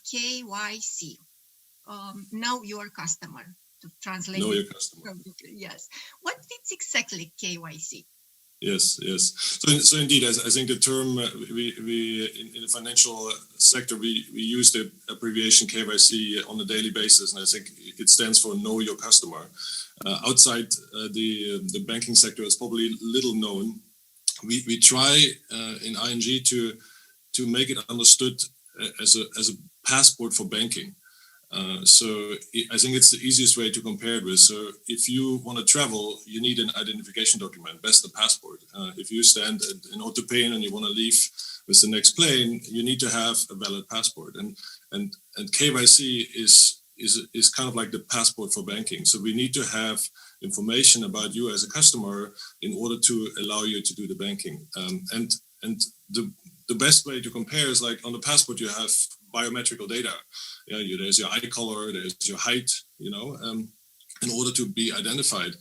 KYC, know your customer, to translate. Know your customer. Yes. What is exactly KYC? Yes. So indeed, I think the term we in the financial sector we use the abbreviation KYC on a daily basis, and I think it stands for Know Your Customer. Outside the banking sector, it's probably little known. We try in ING to make it understood as a passport for banking. So I think it's the easiest way to compare it with. So if you want to travel, you need an identification document, best a passport. If you stand in Ottopain and you want to leave with the next plane, you need to have a valid passport. And KYC is kind of like the passport for banking. So we need to have information about you as a customer in order to allow you to do the banking. And the best way to compare is like on the passport you have biometrical data. Yeah, there's your eye color, there's your height, in order to be identified.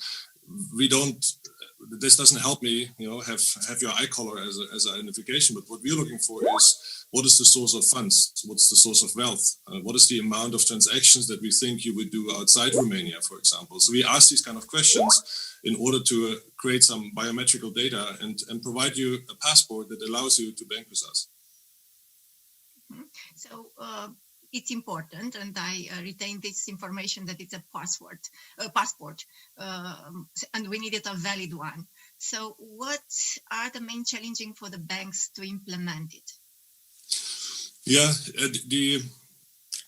This doesn't help me, have your eye color as an identification, but what we're looking for is what is the source of funds? What's the source of wealth? What is the amount of transactions that we think you would do outside Romania, for example? So we ask these kind of questions in order to create some biometrical data and provide you a passport that allows you to bank with us. So it's important, and I retain this information that it's a passport, and we needed a valid one. So what are the main challenges for the banks to implement it? Yeah,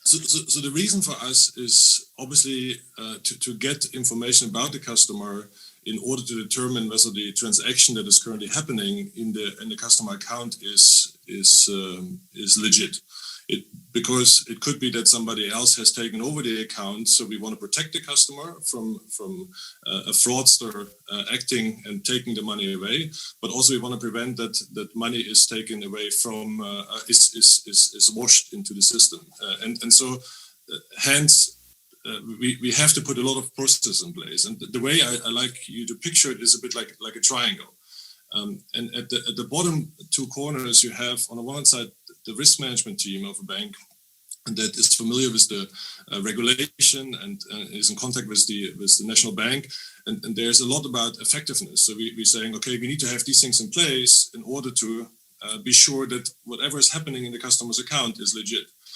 so the reason for us is obviously to get information about the customer in order to determine whether the transaction that is currently happening in the customer account is legit. Because it could be that somebody else has taken over the account, so we want to protect the customer from a fraudster acting and taking the money away. But also we want to prevent that money is taken away from is washed into the system, and so hence we have to put a lot of processes in place. And the way I like you to picture it is a bit like a triangle. And at the bottom two corners, you have on the one side the risk management team of a bank that is familiar with the regulation and is in contact with the national bank. And there's a lot about effectiveness. So we're saying, okay, we need to have these things in place in order to be sure that whatever is happening in the customer's account is legit.